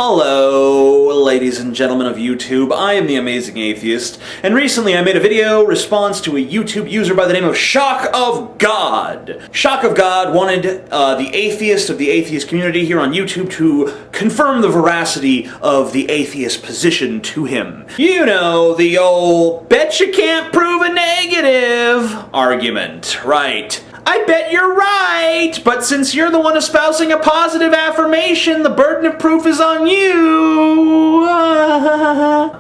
Hello, ladies and gentlemen of YouTube. I am the Amazing Atheist, and recently I made a video response to a YouTube user by the name of Shock of God. Shock of God wanted the atheist of the atheist community here on YouTube to confirm the veracity of the atheist position to him. You know, the old bet you can't prove a negative argument, right? I bet you're right, but since you're the one espousing a positive affirmation, the burden of proof is on you.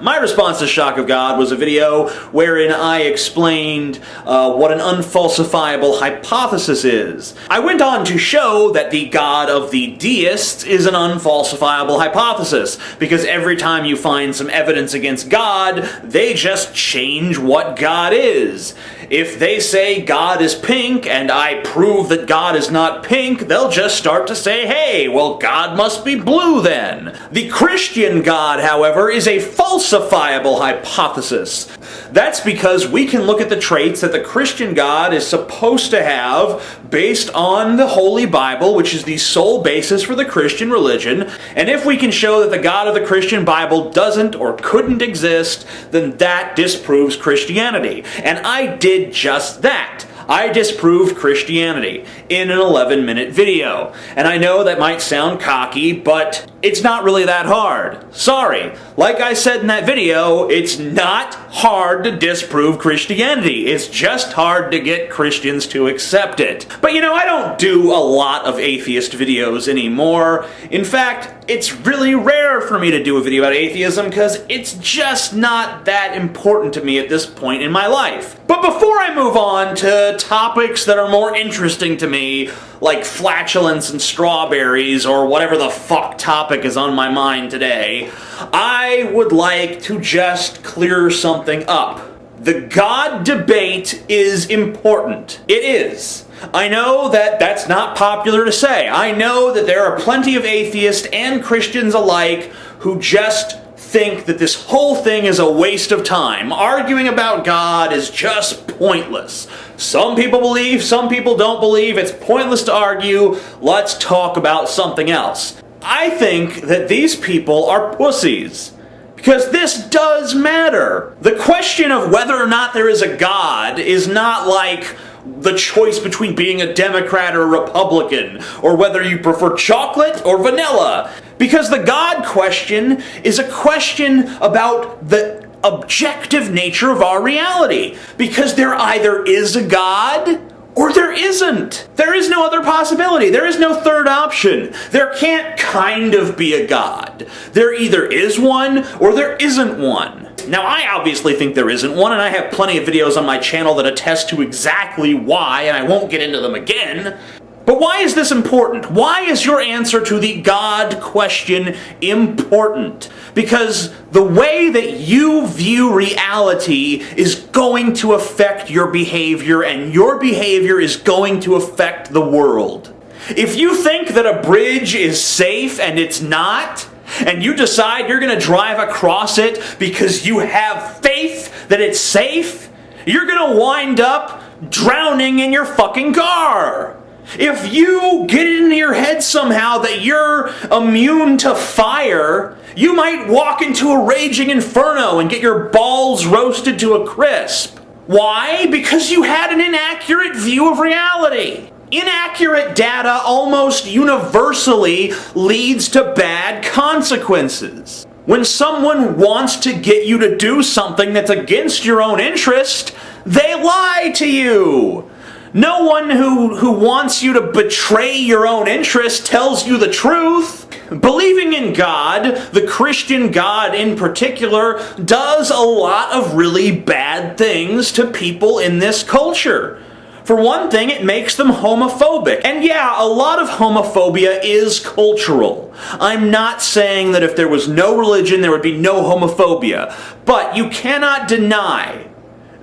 My response to Shock of God was a video wherein I explained what an unfalsifiable hypothesis is. I went on to show that the God of the deists is an unfalsifiable hypothesis, because every time you find some evidence against God, they just change what God is. If they say God is pink and I prove that God is not pink, they'll just start to say, hey, well, God must be blue then. The Christian God, however, is a falsifiable hypothesis. That's because we can look at the traits that the Christian God is supposed to have based on the Holy Bible, which is the sole basis for the Christian religion, and if we can show that the God of the Christian Bible doesn't or couldn't exist, then that disproves Christianity. And I did just that. I disproved Christianity in an 11-minute video. And I know that might sound cocky, but it's not really that hard. Sorry. Like I said in that video, it's not hard to disprove Christianity. It's just hard to get Christians to accept it. But you know, I don't do a lot of atheist videos anymore. In fact, it's really rare for me to do a video about atheism because it's just not that important to me at this point in my life. But before I move on to topics that are more interesting to me, like flatulence and strawberries or whatever the fuck topic is on my mind today, I would like to just clear something up. The God debate is important. It is. I know that that's not popular to say. I know that there are plenty of atheists and Christians alike who just think that this whole thing is a waste of time. Arguing about God is just pointless. Some people believe, some people don't believe. It's pointless to argue. Let's talk about something else. I think that these people are pussies. Because this does matter. The question of whether or not there is a God is not like the choice between being a Democrat or a Republican, or whether you prefer chocolate or vanilla. Because the God question is a question about the objective nature of our reality. Because there either is a God or there isn't. There is no other possibility. There is no third option. There can't kind of be a God. There either is one or there isn't one. Now, I obviously think there isn't one, and I have plenty of videos on my channel that attest to exactly why, and I won't get into them again. But why is this important? Why is your answer to the God question important? Because the way that you view reality is going to affect your behavior, and your behavior is going to affect the world. If you think that a bridge is safe and it's not, and you decide you're going to drive across it because you have faith that it's safe, you're going to wind up drowning in your fucking car. If you get it into your head somehow that you're immune to fire, you might walk into a raging inferno and get your balls roasted to a crisp. Why? Because you had an inaccurate view of reality. Inaccurate data almost universally leads to bad consequences. When someone wants to get you to do something that's against your own interest, they lie to you. No one who wants you to betray your own interest tells you the truth. Believing in God, the Christian God in particular, does a lot of really bad things to people in this culture. For one thing, it makes them homophobic. And yeah, a lot of homophobia is cultural. I'm not saying that if there was no religion, there would be no homophobia. But you cannot deny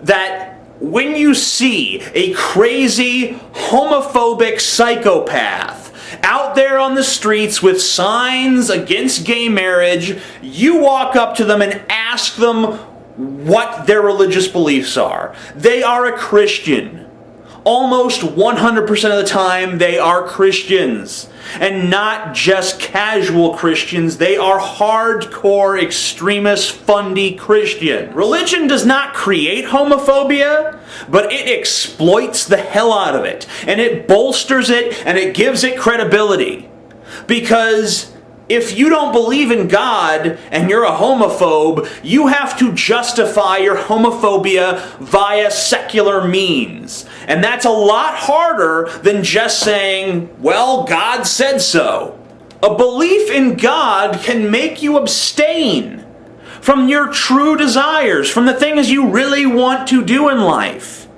that when you see a crazy, homophobic psychopath out there on the streets with signs against gay marriage, you walk up to them and ask them what their religious beliefs are. They are a Christian. almost 100% of the time they are Christians. And not just casual Christians, they are hardcore, extremist, fundy Christians. Religion does not create homophobia, but it exploits the hell out of it. And it bolsters it, and it gives it credibility. Because if you don't believe in God and you're a homophobe, you have to justify your homophobia via secular means. And that's a lot harder than just saying, well, God said so. A belief in God can make you abstain from your true desires, from the things you really want to do in life.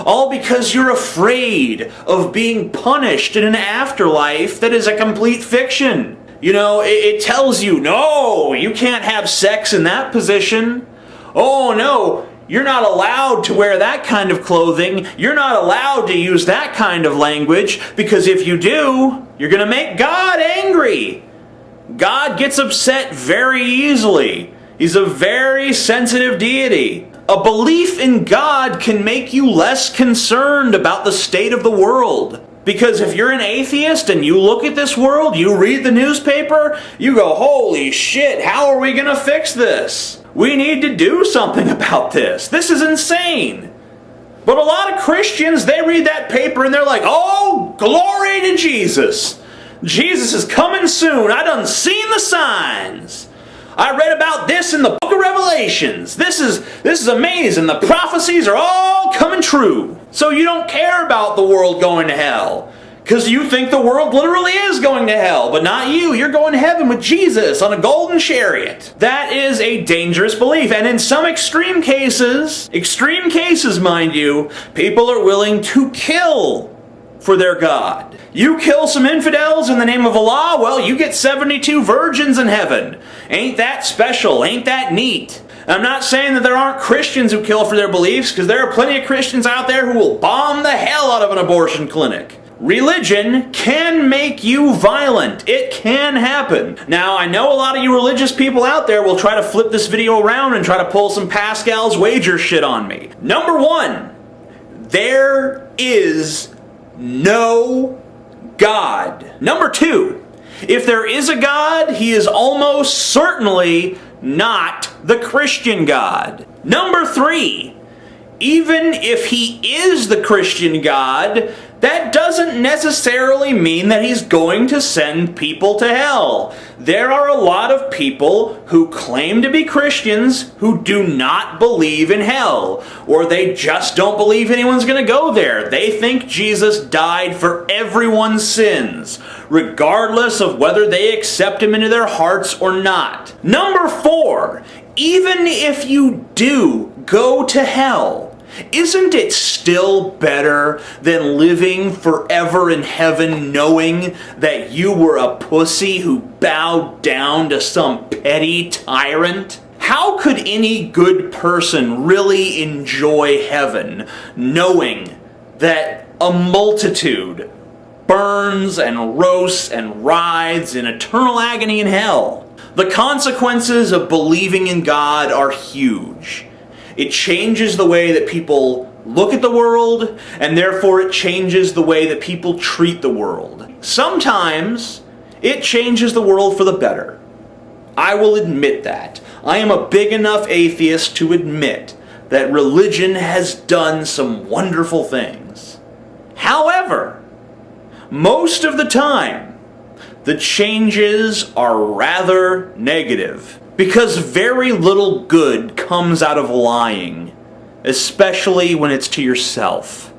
All because you're afraid of being punished in an afterlife that is a complete fiction. You know, it tells you, no, you can't have sex in that position. Oh, no, you're not allowed to wear that kind of clothing. You're not allowed to use that kind of language, because if you do, you're going to make God angry. God gets upset very easily. He's a very sensitive deity. A belief in God can make you less concerned about the state of the world. Because if you're an atheist and you look at this world, you read the newspaper, you go, holy shit, how are we going to fix this? We need to do something about this. This is insane. But a lot of Christians, they read that paper and they're like, oh, glory to Jesus. Jesus is coming soon. I done seen the signs. I read about this in the book of Revelations. This is amazing. The prophecies are all coming true. So you don't care about the world going to hell, because you think the world literally is going to hell, but not you. You're going to heaven with Jesus on a golden chariot. That is a dangerous belief. And in some extreme cases mind you, people are willing to kill for their God. You kill some infidels in the name of Allah, well, you get 72 virgins in heaven. Ain't that special? Ain't that neat? I'm not saying that there aren't Christians who kill for their beliefs, because there are plenty of Christians out there who will bomb the hell out of an abortion clinic. Religion can make you violent. It can happen. Now, I know a lot of you religious people out there will try to flip this video around and try to pull some Pascal's wager shit on me. Number one, there is no God. Number two, if there is a God, he is almost certainly not the Christian God. Number three, even if he is the Christian God, that doesn't necessarily mean that he's going to send people to hell. There are a lot of people who claim to be Christians who do not believe in hell, or they just don't believe anyone's going to go there. They think Jesus died for everyone's sins, regardless of whether they accept him into their hearts or not. Number four, even if you do go to hell, isn't it still better than living forever in heaven knowing that you were a pussy who bowed down to some petty tyrant? How could any good person really enjoy heaven knowing that a multitude burns and roasts and writhes in eternal agony in hell? The consequences of believing in God are huge. It changes the way that people look at the world, and therefore it changes the way that people treat the world. Sometimes it changes the world for the better. I will admit that. I am a big enough atheist to admit that religion has done some wonderful things. However, most of the time, the changes are rather negative. Because very little good comes out of lying, especially when it's to yourself.